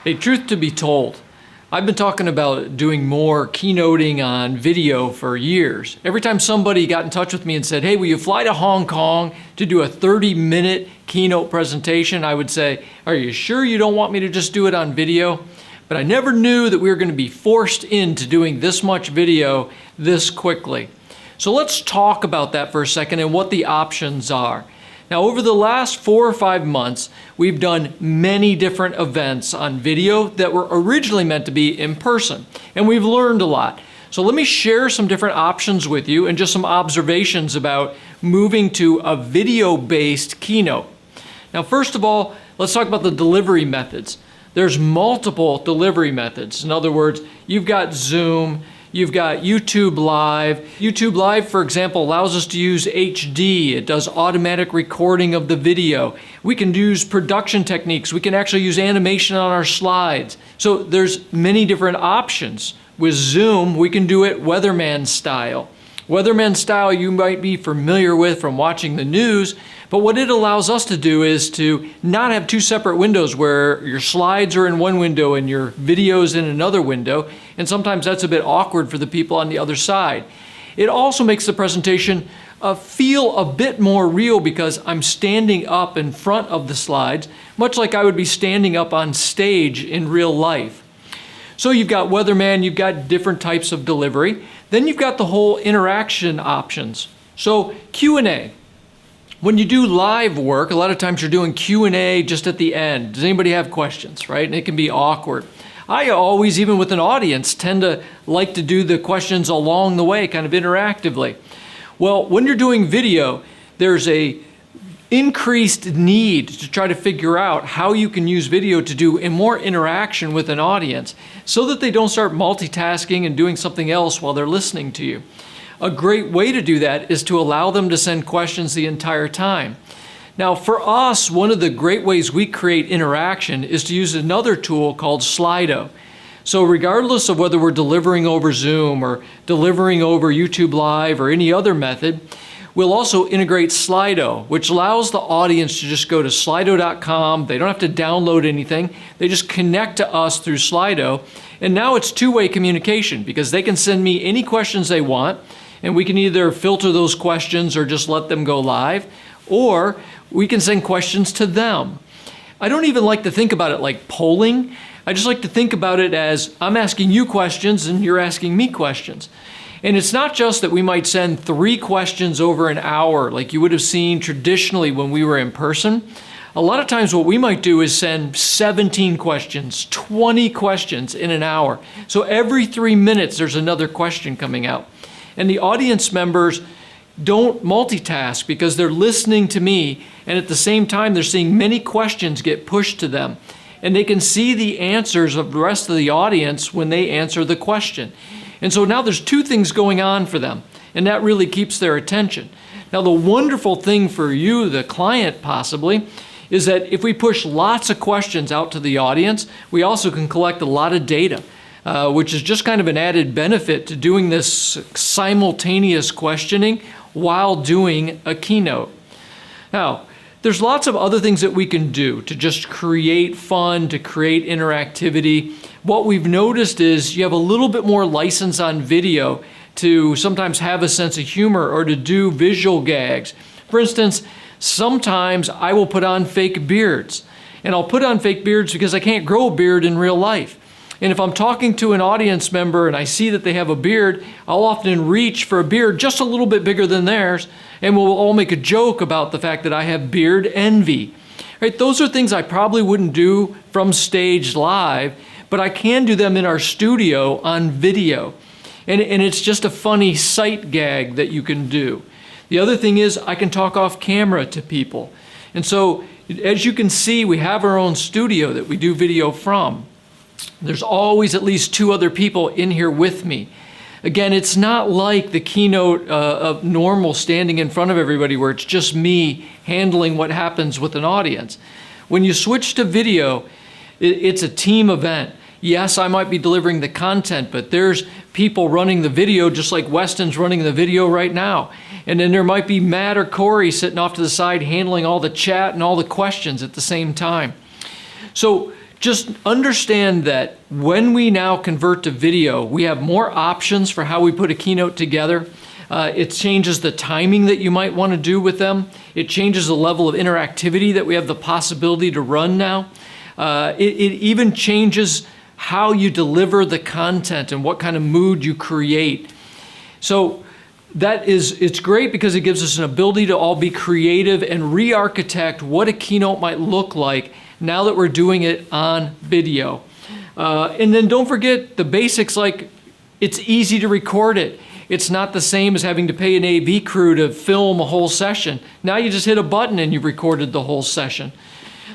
Hey, truth to be told, I've been talking about doing more keynoting on video for years. Every time somebody got in touch with me and said, hey, will you fly to Hong Kong to do a 30-minute keynote presentation, I would say, are you sure you don't want me to just do it on video? But I never knew that we were going to be forced into doing this much video this quickly. So let's talk about that for a second and what the options are. Now, over the last 4 or 5 months, we've done many different events on video that were originally meant to be in person, and we've learned a lot. So let me share some different options with you and just some observations about moving to a video-based keynote. Now, first of all, let's talk about the delivery methods. There's multiple delivery methods. In other words, you've got Zoom, you've got YouTube Live. YouTube Live, for example, allows us to use HD. It does automatic recording of the video. We can use production techniques. We can actually use animation on our slides. So there's many different options. With Zoom, we can do it weatherman style. Weatherman style you might be familiar with from watching the news, but what it allows us to do is to not have 2 separate windows where your slides are in one window and your video's in another window, and sometimes that's a bit awkward for the people on the other side. It also makes the presentation feel a bit more real because I'm standing up in front of the slides, much like I would be standing up on stage in real life. So you've got weatherman, you've got different types of delivery. Then you've got the whole interaction options. So Q&A. When you do live work, a lot of times you're doing Q&A just at the end. Does anybody have questions, right? And it can be awkward. I always, even with an audience, tend to like to do the questions along the way, kind of interactively. Well, when you're doing video, there's a increased need to try to figure out how you can use video to do a more interaction with an audience so that they don't start multitasking and doing something else while they're listening to you. A great way to do that is to allow them to send questions the entire time. Now, for us, one of the great ways we create interaction is to use another tool called Slido. So regardless of whether we're delivering over Zoom or delivering over YouTube Live or any other method, we'll also integrate Slido, which allows the audience to just go to slido.com. They don't have to download anything. They just connect to us through Slido. And now it's two-way communication because they can send me any questions they want, and we can either filter those questions or just let them go live, or we can send questions to them. I don't even like to think about it like polling. I just like to think about it as I'm asking you questions and you're asking me questions. And it's not just that we might send 3 questions over an hour like you would have seen traditionally when we were in person. A lot of times what we might do is send 17 questions, 20 questions in an hour. So every 3 minutes there's another question coming out. And the audience members don't multitask because they're listening to me, and at the same time they're seeing many questions get pushed to them. And they can see the answers of the rest of the audience when they answer the question. And so now there's 2 things going on for them, and that really keeps their attention. Now, the wonderful thing for you, the client possibly, is that if we push lots of questions out to the audience, we also can collect a lot of data, which is just kind of an added benefit to doing this simultaneous questioning while doing a keynote. Now, there's lots of other things that we can do to just create fun, to create interactivity. What we've noticed is you have a little bit more license on video to sometimes have a sense of humor or to do visual gags. For instance, sometimes I will put on fake beards. And I'll put on fake beards because I can't grow a beard in real life. And if I'm talking to an audience member and I see that they have a beard, I'll often reach for a beard just a little bit bigger than theirs, and we'll all make a joke about the fact that I have beard envy. Right? Those are things I probably wouldn't do from stage live, but I can do them in our studio on video. And it's just a funny sight gag that you can do. The other thing is I can talk off camera to people. And so as you can see, we have our own studio that we do video from. There's always at least 2 other people in here with me. Again, it's not like the keynote of normal standing in front of everybody where it's just me handling what happens with an audience. When you switch to video, it's a team event. Yes, I might be delivering the content, but there's people running the video just like Weston's running the video right now. And then there might be Matt or Corey sitting off to the side handling all the chat and all the questions at the same time. So just understand that when we now convert to video, we have more options for how we put a keynote together. It changes the timing that you might want to do with them. It changes the level of interactivity that we have the possibility to run now. It even changes how you deliver the content and what kind of mood you create. So it's great because it gives us an ability to all be creative and re-architect what a keynote might look like now that we're doing it on video. And then don't forget the basics, like it's easy to record it. It's not the same as having to pay an AV crew to film a whole session. Now you just hit a button and you've recorded the whole session.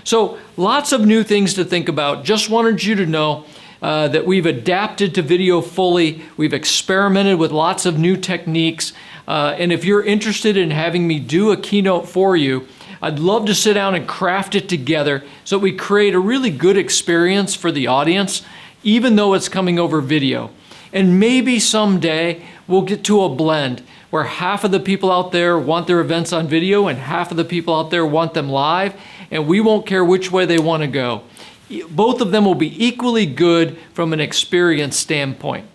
So lots of new things to think about. Just wanted you to know that we've adapted to video fully. We've experimented with lots of new techniques. And if you're interested in having me do a keynote for you, I'd love to sit down and craft it together so that we create a really good experience for the audience, even though it's coming over video. And maybe someday we'll get to a blend where half of the people out there want their events on video and half of the people out there want them live, and we won't care which way they want to go. Both of them will be equally good from an experience standpoint.